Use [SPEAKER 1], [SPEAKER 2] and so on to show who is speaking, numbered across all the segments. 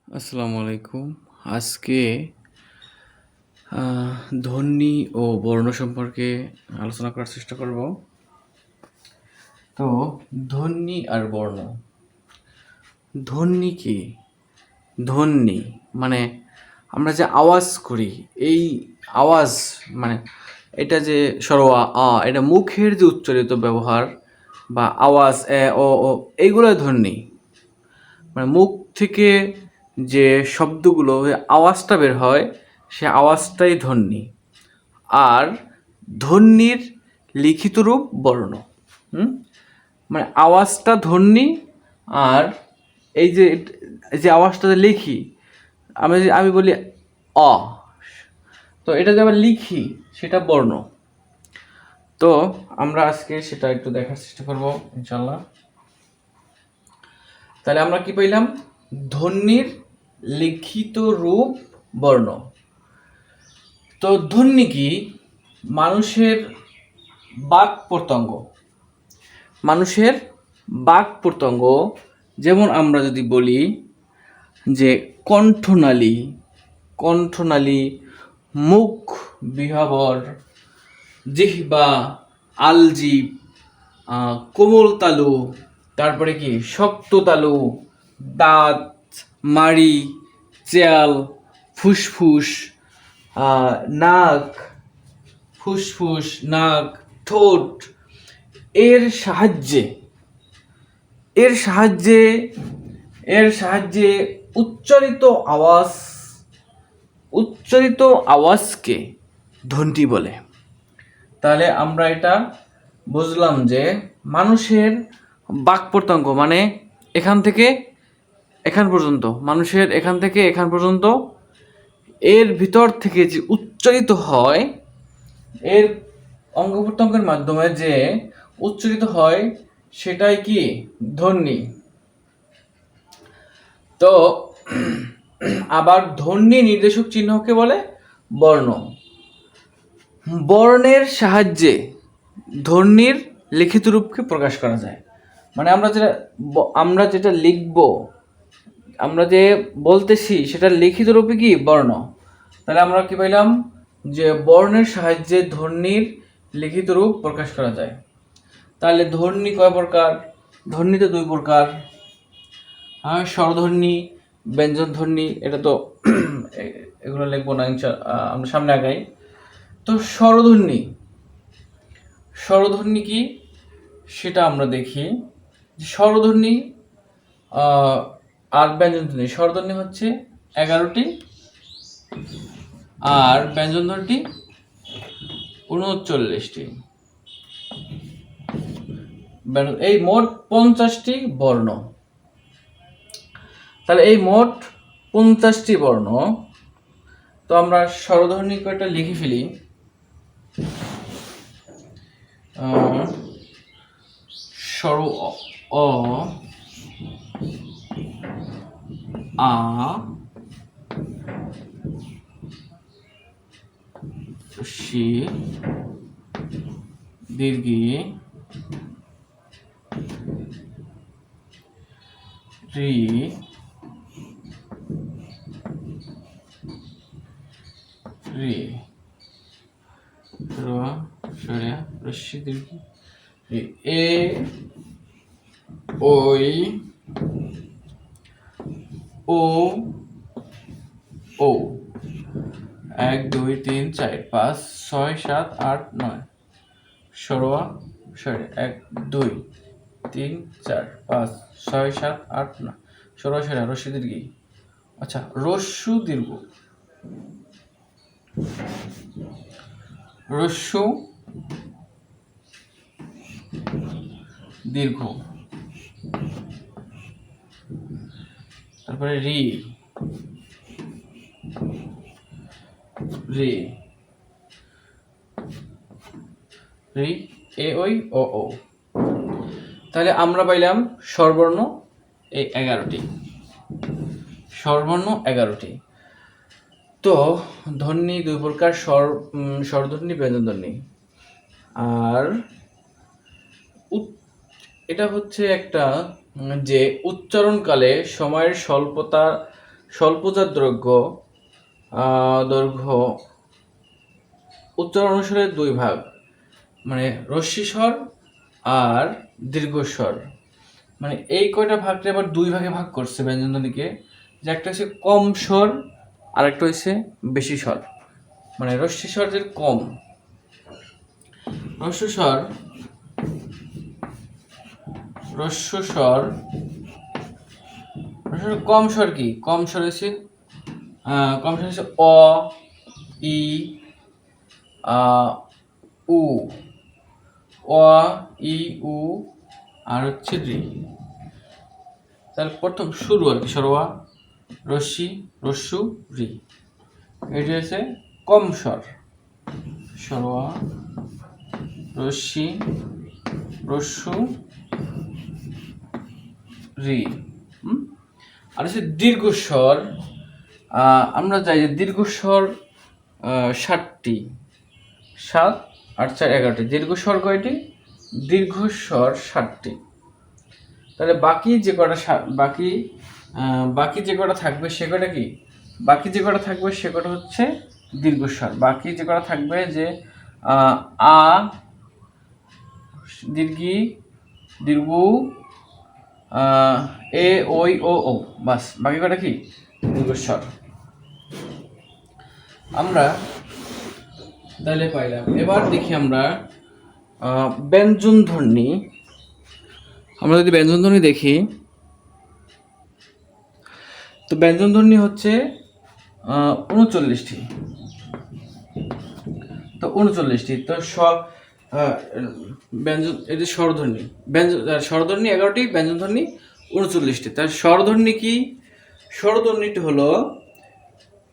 [SPEAKER 1] আসসালামু আলাইকুম। আজকে ধ্বনি ও বর্ণ সম্পর্কে আলোচনা করার চেষ্টা করব। তো ধ্বনি আর বর্ণ। ধ্বনি কি? ধ্বনি মানে আমরা যে আওয়াজ করি, এই আওয়াজ মানে এটা যে সরোয়া এটা মুখের যে উচ্চারিত ব্যবহার বা আওয়াজ ও এইগুলো ধ্বনি। মানে মুখ থেকে যে শব্দগুলো আওয়াজটা বের হয়, সে আওয়াজটাই ধ্বনি। আর ধ্বনির লিখিত রূপ বর্ণ। মানে আওয়াজটা ধ্বনি, আর এই যে যে আওয়াজটা যে লিখি, আমি বলি অ, তো এটা যে আবার লিখি সেটা বর্ণ। তো আমরা আজকে সেটা একটু দেখার চেষ্টা করব ইনশাল্লাহ। তাহলে আমরা কি পাইলাম? ধ্বনির লিখিত রূপ বর্ণ। তো ধ্বনি কি? মানুষের বাক প্রত্যঙ্গ। মানুষের বাক প্রত্যঙ্গ, যেমন আমরা যদি বলি যে কণ্ঠনালী, কণ্ঠনালী, মুখ বিহাবর, জিহ্বা, আলজিভ, কোমল তালু, তারপরে কি শক্ত তালু, দাঁত, মাড়ি, চেয়াল, ফুসফুস, নাক, ফুসফুস, নাক, ঠোঁট, এর সাহায্যে এর সাহায্যে এর সাহায্যে উচ্চারিত আওয়াজকে ধ্বনি বলে। তাহলে আমরা এটা বুঝলাম যে মানুষের বাক প্রত্যঙ্গ মানে এখান থেকে এখান পর্যন্ত, মানুষের এখান থেকে এখান পর্যন্ত, এর ভিতর থেকে যে উচ্চারিত হয়, এর অঙ্গ প্রত্যঙ্গের মাধ্যমে যে উচ্চারিত হয় সেটাই কি? ধ্বনি। তো আবার ধ্বনি নির্দেশক চিহ্নকে বলে বর্ণ। বর্ণের সাহায্যে ধ্বনির লিখিত রূপকে প্রকাশ করা যায়। মানে আমরা যেটা লিখব, আমরা যে বলতেছি সেটা লিখিত রূপে কি? বর্ণ। তাহলে আমরা কি পাইলাম? যে বর্ণের সাহায্যে ধ্বনির লিখিত রূপ প্রকাশ করা যায়। তাহলে ধ্বনি কয় প্রকার? ধ্বনি তো দুই প্রকার। স্বরধ্বনি, ব্যঞ্জনধ্বনি। এটা তো এগুলো লিখবো না, আমরা সামনে আগাই। তো স্বরধ্বনি কি সেটা আমরা দেখি। স্বরধ্বনি আর ব্যঞ্জনধ্বনি। স্বরধ্বনি হচ্ছে 11টি, আর ব্যঞ্জনধ্বনিটি 39টি। এই মোট 50টি বর্ণ। তাহলে এই মোট 50টি বর্ণ। তো আমরা স্বরধ্বনি কয়টা লিখে ফেলি। স্বর অ, আ, সি, দীর্ঘী, রি, রি, রস্যি, দীর্ঘী, এ, ওই, ও, ও। 1 2 3 4 5 6 7 8 9 সরোয়া 1 2 3 4 5 6 7 8 9 সরোয়া রস্যি দীর্ঘী। আচ্ছা, রস্যু দীর্ঘ, রস্যু দীর্ঘ, তারপরে রি, রি, রি, এ ওই ও ও। তাহলে আমরা পাইলাম স্বরবর্ণ এই 11টি। স্বরবর্ণ 11টি। তো ধ্বনি দুই প্রকার, স্বরধ্বনি, ব্যঞ্জনধ্বনি। আর এটা হচ্ছে একটা যে উচ্চারণকালে সময়ের স্বল্পজাত দৈর্ঘ্য উচ্চারণ অনুসারে দুই ভাগ, মানে রস্বীস্বর আর দীর্ঘস্বর। মানে এই কয়টা ভাগটা আবার দুই ভাগে ভাগ করছে ব্যঞ্জনধ্বনিকে, যে একটা হচ্ছে কম স্বর আর একটা হচ্ছে বেশি স্বর। মানে রস্বীস্বর যে কম, রস্বস্বর কম স্বর কি? কম স্বর হচ্ছে অ, ই, উ, অ, ই, উ আর হচ্ছে রি। তাহলে প্রথম শুরু আর কি, সরোয়া, রস্যি, রস্যু, রি, এটি হচ্ছে কম স্বর। সরোয়া, রস্যি, রস্যু, রি। আর হচ্ছে দীর্ঘস্বর। আমরা জানি যে দীর্ঘস্বর 7টি, 7 8 4 11টি। দীর্ঘস্বর কয়টি? দীর্ঘস্বর 7টি। তাহলে বাকি যে কটা থাকবে সে কটা কি? বাকি যে কটা থাকবে সে কটা হচ্ছে দীর্ঘস্বর। বাকি যে কটা থাকবে যে আ, দীর্ঘি, দীর্ঘ, এ, ওই, ও, ও, বাস। বাকি কটা কি? দীর্ঘস্বর। আমরা তাহলে পাইলাম। এবার দেখি আমরা ব্যঞ্জনধ্বনি। আমরা যদি ব্যঞ্জনধ্বনি দেখি, তো ব্যঞ্জনধ্বনি হচ্ছে 39টি। তো 39টি। তো ব্যঞ্জন, এটি স্বরধ্বনি। স্বরধ্বনি 11টি, ব্যঞ্জনধ্বনি 39টি। তার স্বরধ্বনি কি? স্বরধ্বনিটি হলো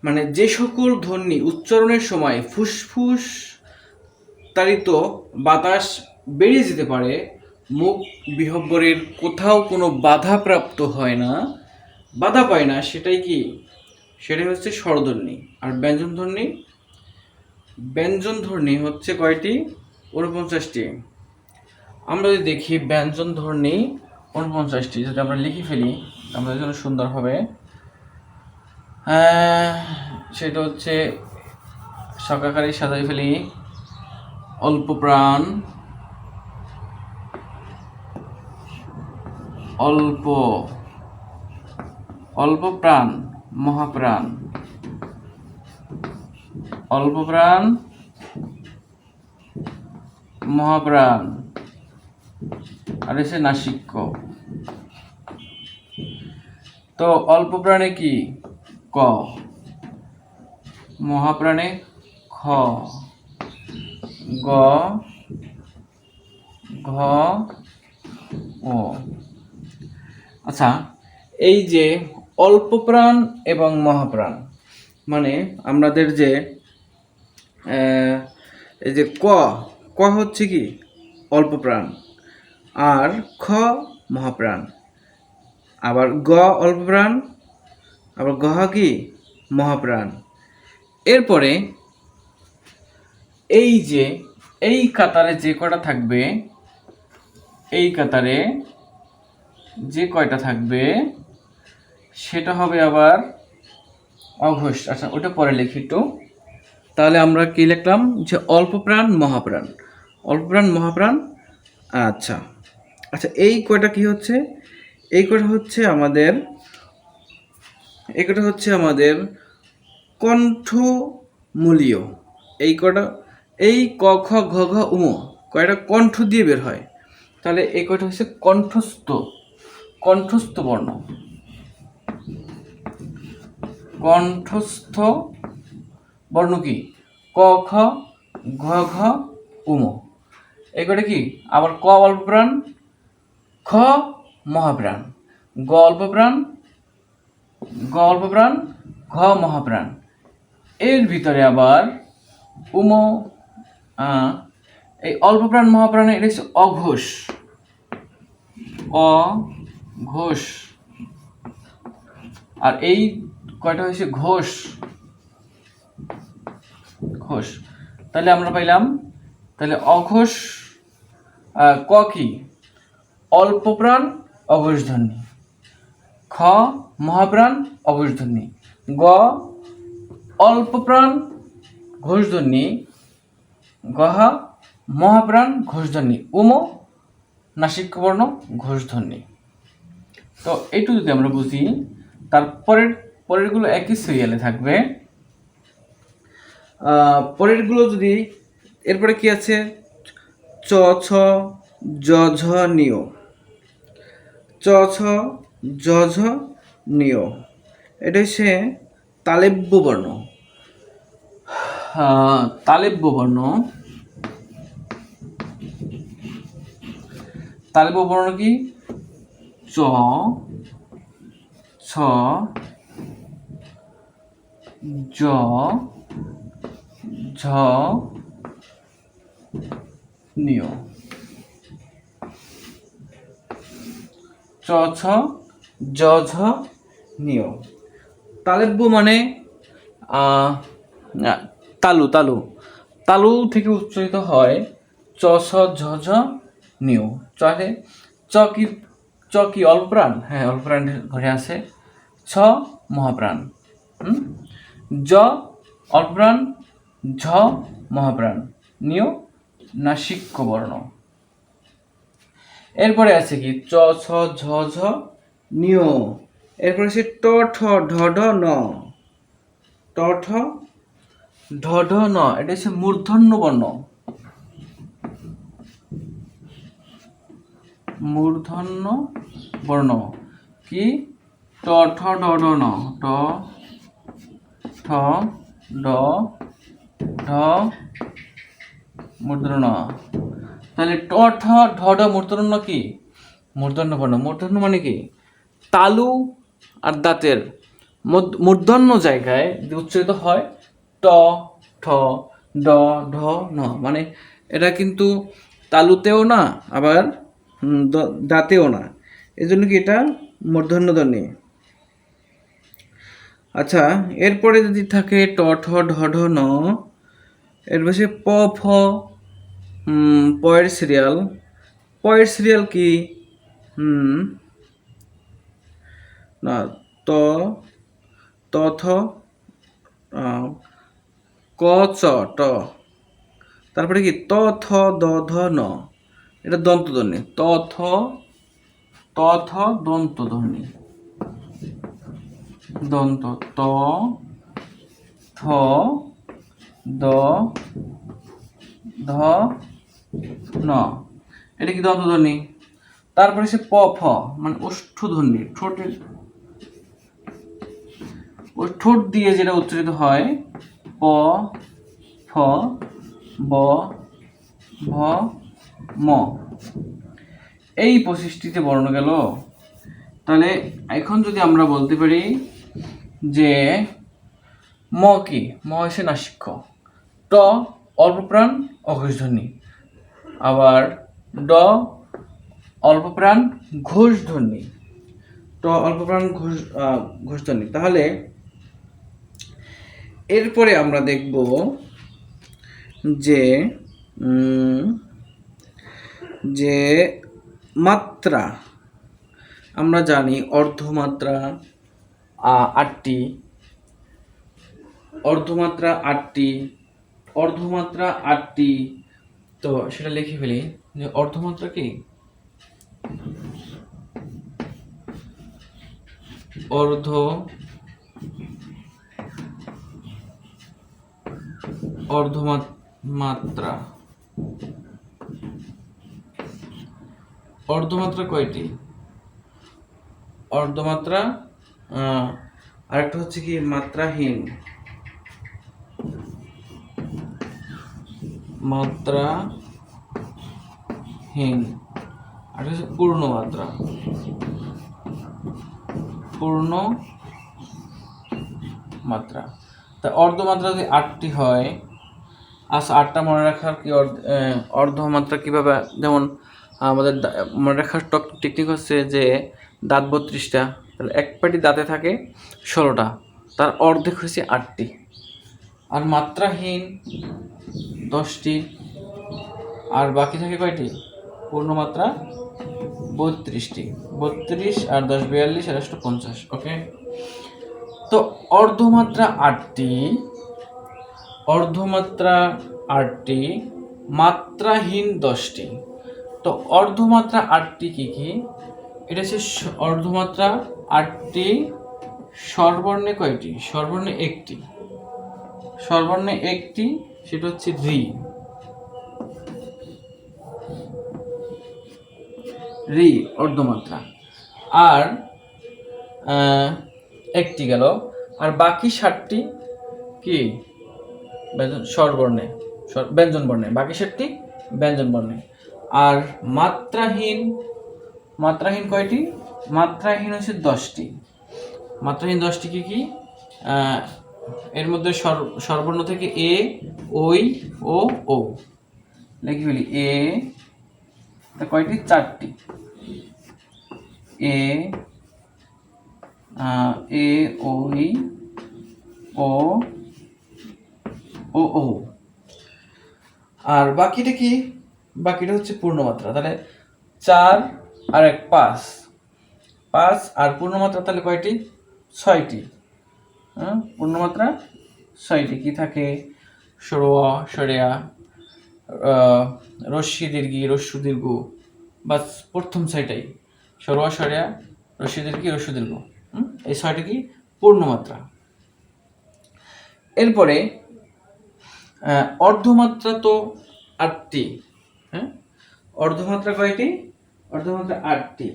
[SPEAKER 1] মানে যে সকল ধ্বনি উচ্চারণের সময় ফুসফুস তাড়িত বাতাস বেরিয়ে যেতে পারে, মুখ বিহব্বরের কোথাও কোনো বাধা প্রাপ্ত হয় না, বাধা পায় না, সেটাই কি? সেটাই হচ্ছে স্বরধ্বনি। আর ব্যঞ্জনধ্বনি হচ্ছে কয়টি? 49টি। আমরা যদি দেখি ব্যঞ্জনধ্বনি 49টি, যদি আমরা লিখে ফেলি আমাদের জন্য সুন্দর হবে। সেটা হচ্ছে সকাকারী সাজাই ফেলি। অল্প প্রাণ, অল্প প্রাণ, মহাপ্রাণ, অল্প প্রাণ, মহাপ্রাণ, আর এসে নাসিক্য। তো অল্প প্রাণে কি? ক, মহাপ্রাণে খ, গ, ঘ, ও। আচ্ছা, এই যে অল্প প্রাণ এবং মহাপ্রাণ, মানে আমাদের যে এই যে ক হচ্ছে কি? অল্প প্রাণ, আর খ মহাপ্রাণ, আবার গ অল্প প্রাণ, আবার গহ কি? মহাপ্রাণ। এরপরে এই যে এই কাতারে যে কয়টা থাকবে, এই কাতারে যে কয়টা থাকবে সেটা হবে আবার অঘোষ। আচ্ছা, ওটা পরে লিখি একটু। তাহলে আমরা কি লিখলাম? যে অল্প প্রাণ, মহাপ্রাণ, অল্প প্রাণ, মহাপ্রাণ। আচ্ছা আচ্ছা, এই কয়টা কি হচ্ছে? এই কয়টা হচ্ছে আমাদের কণ্ঠমূলীয়। এই কয়টা, এই ক, খ, ঘ, ঘ, উম কয়টা কণ্ঠ দিয়ে বের হয়। তাহলে এই কয়টা হচ্ছে কণ্ঠস্থ বর্ণ। কণ্ঠস্থ বর্ণ কি? ক, খ, ঘ, ঘ, উম। এই কয়টা কি? আবার ক অল্প প্রাণ, খ মহাপ্রাণ, গ অল্প প্রাণ, ঘ মহাপ্রাণ। এর ভিতরে আবার উম, এই অল্প প্রাণ মহাপ্রাণে এটা হচ্ছে অঘোষ, অঘোষ। আর এই কয়টা হচ্ছে ঘোষ। তাহলে আমরা পাইলাম, তাহলে অঘোষ ক কি? অল্প প্রাণ অঘোষ ধ্বনি। খ মহাপ্রাণ অঘোষধ্বনি, গ অল্পপ্রাণ ঘোষধ্বনি, গহা মহাপ্রাণ ঘোষধ্বনি, নাসিক্যবর্ণ ঘোষধ্বনি। তো এইটু যদি আমরা বুঝি, পরেরগুলো একই সিরিয়ালে থাকবে। পরেরগুলো যদি, এরপরে কি আছে, চ ছ জ ঝ নিয়, চ ছ জ ঝ নিয়, এটা হচ্ছে তালেব্য বর্ণ। তালেব্য বর্ণ, তালেব্য বর্ণ কি, চ ছ জ ঝ নিয়, চ ছ জ ঝ নিয়। তালেব্য মানে তালু, তালু, তালু থেকে উচ্চারিত হয় চ ছ ঝ ঝ নিয়। চলে চ কি অল্পপ্রাণ, হ্যাঁ অল্পপ্রাণ ঘরে আছে, ছ মহাপ্রাণ, জ অল্পপ্রাণ, ঝ মহাপ্রাণ, নিয় নাসিক্য বর্ণ। এরপরে আছে কি, চ ছ ঝ ঝ নিয়, এরপরে আছে ট ঠ ঢ ঢ ন, ট ঠ ঢ ঢ ন, এটা হচ্ছে মূর্ধন্য বর্ণ, মূর্ধন্য বর্ণ কি, ট ঠ ড ঢ ন, ট ঠ ড ঢ মূর্ধন্য। তাহলে ট ঠ ঢ ঢ মূর্ধন্য কি, মূর্ধন্য বর্ণ। মূর্ধন্য মানে কি, তালু আর দাঁতের মূর্ধন্য জায়গায় উচ্চারিত হয় ট ঠ ড ঢ ন, মানে এটা কিন্তু তালুতেও না আবার দাঁতেও না, এই জন্য কি এটা মূর্ধন্য ধ্বনি। আচ্ছা, এরপরে যদি থাকে ট ঠ ঢ ঢ ন, এর পাশে প ফ, পয়ের সিরিয়াল, পয়ের সিরিয়াল কি, না ত ত থ ক চ ট, তারপরে কি ত থ দ ধ ন, এটা দন্তধ্বনি, ত থ দন্তধ্বনি, দন্ত, ত থ দ ধ ন, এটা কি দন্তধ্বনি। তারপরে সে প ফ মানে ওষ্ঠধ্বনি, ঠোঁটের ঠোঁট দিয়ে যেটা উচ্চারিত হয়, প ফ ব ভ ম, এই 25টিতে বর্ণ গেল। তাহলে এখন যদি আমরা বলতে পারি যে ম কি, ম হচ্ছে নাসিক্য, ট অল্পপ্রাণ অঘোষধ্বনি, আবার ড অল্পপ্রাণ ঘোষধ্বনি, ট অল্পপ্রাণ ঘোষধ্বনি। তাহলে এরপরে আমরা দেখব যে যে মাত্রা, আমরা জানি অর্ধমাত্রা 8টি, অর্ধমাত্রা 8টি, অর্ধমাত্রা 8টি। তো সেটা লিখে ফেলি যে অর্ধমাত্রা কি, অর্ধমাত্রা, অর্ধমাত্রা কয়টি, অর্ধমাত্রা, আরেকটা হচ্ছে কি মাত্রাহীন, মাত্রাহীন, আর হচ্ছে পূর্ণ মাত্রা, পূর্ণ মাত্রা। তা অর্ধমাত্রা যদি 8টি হয়, আচ্ছা 8টা মনে রাখার কি, অর্ধমাত্রা কিভাবে, যেমন আমাদের মনে রাখার টেকনিক হচ্ছে যে দাঁত 32টা, তাহলে এক পাটি দাঁতে থাকে 16টা, তার অর্ধেক হচ্ছে 8টি, আর মাত্রাহীন 10টি, আর বাকি থাকে কয়টি, পূর্ণমাত্রা 32টি, 32 আর 10 42 আর 50। ওকে, তো অর্ধমাত্রা 8টি, অর্ধমাত্রা 8টি, মাত্রাহীন 10টি। তো অর্ধমাত্রা 8টি কি কি? এটা হচ্ছে অর্ধমাত্রা 8টি, স্বরবর্ণে কয়টি? স্বরবর্ণে একটি, স্বরবর্ণে একটি, সেটা হচ্ছে রি, রি অর্ধমাত্রা। আর একটি গেল, আর বাকি 7টি কি? স্বরবর্ণে, ব্যঞ্জন বর্ণে, বাকি 7টি ব্যঞ্জন বর্ণে। আর মাত্রাহীন, মাত্রাহীন কয়টি? মাত্রাহীন হচ্ছে 10টি। মাত্রাহীন 10টি কি কি? এর মধ্যে স্বরবর্ণ থেকে এ, ওই, ও লিখি ফেলি। এ কয়টি? 4টি। এ, ওই, ও। আর বাকিটা কি? বাকিটা হচ্ছে পূর্ণমাত্রা। তাহলে 4 আর 1 5, 5 আর পূর্ণমাত্রা তাহলে কয়টি? 6টি। পূর্ণমাত্রা 6টি। কি থাকে? সরোয়া, সরেয়া, রস্যি দীর্ঘি, রস্যু দীর্ঘ, বাস প্রথম 6টাই সরোয়া, সরেয়া, রস্যি দীর্ঘি, রস্যু দীর্ঘ। এই 6টি কি? পূর্ণমাত্রা। এরপরে অর্ধমাত্রা তো 8টি। হ্যাঁ, অর্ধমাত্রা কয়টি? অর্ধমাত্রা 8টি।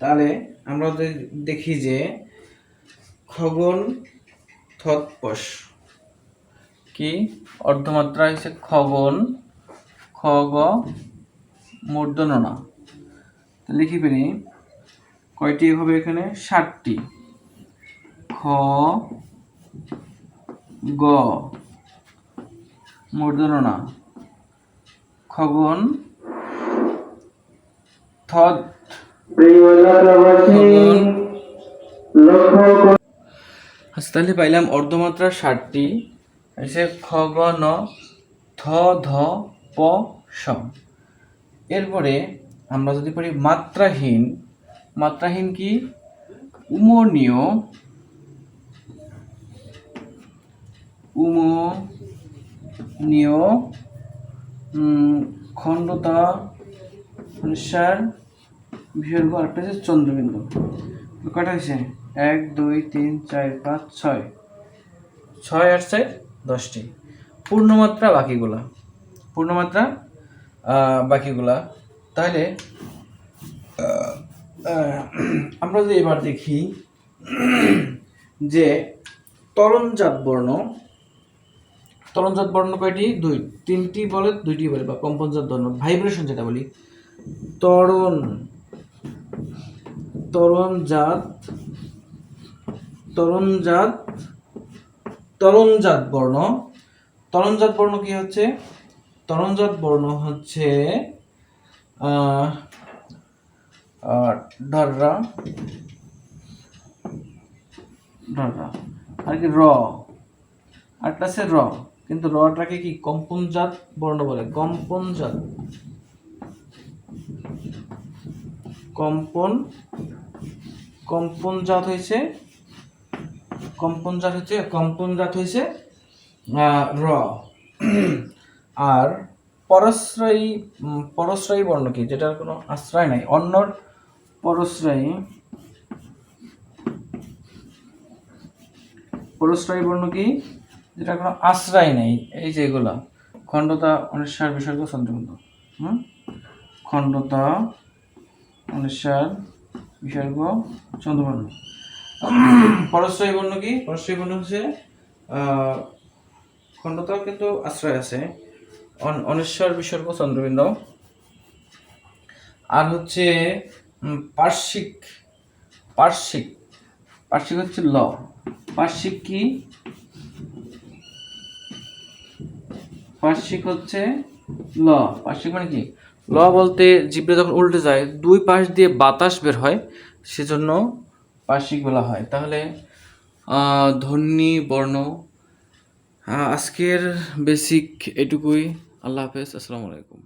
[SPEAKER 1] তাহলে আমরা দেখি যে খগন, থতপস কি? অর্ধমাত্রা হচ্ছে খগন, খ গ মূর্ধন্য ন। লিখি ফেলি কয়টি হবে এখানে? 7টি। খ গ মূর্ধন্য ন, খগন, থত, তাহলে পাইলাম অর্ধমাত্রা 7টি, হচ্ছে খ গ ন, থ ধ প স। এরপরে আমরা যদি পড়ি মাত্রাহীন, মাত্রাহীন কি? উমনীয়, উমনীয়, খণ্ডতা, অনুসার, বিসর্গ, আরেকটা হচ্ছে চন্দ্রবিন্দু। কয়টা হয়েছে? 1 2 3 4 5 6, 6 আর 4 10টি। পূর্ণমাত্রা বাকিগুলা, পূর্ণমাত্রা বাকিগুলা। তাহলে আমরা যদি এবার দেখি যে তরণজাত বর্ণ, তরণজাত বর্ণ কয়টি? 3টি বলে, 2টি বলে, বা কম্পনজাত বর্ণ, ভাইব্রেশন যেটা বলি। তরণজাত, তরণজাত, তরণজাত বর্ণ। তরণজাত বর্ণ কি হচ্ছে? তরণজাত বর্ণ হচ্ছে ডররা, ডররা, আর কি র, আরেকটা আছে র, কিন্তু রটাকে কি কম্পনজাত বর্ণ বলে। কম্পনজাত, কম্পনজাত হয়েছে, কম্পনজাত হয়েছে র। আর পরশ্রয়ী, পরশ্রয়ী বর্ণ কি? যেটার কোনো আশ্রয় নাই, অন্যর পরশ্রয়ী, পরশ্রয়ী বর্ণ কি? যেটা কোনো আশ্রয় নেই। এই যে এগুলা খণ্ডতা, অনুসার, বিসর্গ, চন্দ্রবিন্দু। খণ্ডতা, অনুসার, বিসর্গ, চন্দ্রবর্ণ। পরশ্রয়ী বর্ণ কি? পরশ্রয়ী বর্ণ হচ্ছে খণ্ডতাও কিন্তু আশ্রয় আছে, অনিশ্বর, বিসর্গ, চন্দ্রবিন্দু। আর হচ্ছে পার্শ্বিক, পার্শ্বিক, পার্শ্বিক হচ্ছে ল। পার্শ্বিক কি? পার্শ্বিক হচ্ছে ল। পার্শ্বিক মানে কি? ল বলতে জিভটা যখন উল্টে যায়, 2 পাশ দিয়ে বাতাস বের হয়, সেজন্য পার্শ্বিক বলা হয়। তাহলে ধ্বনি বর্ণ, আজকের বেসিক এটুকুই। আল্লাহ হাফেজ, আসসালামু আলাইকুম।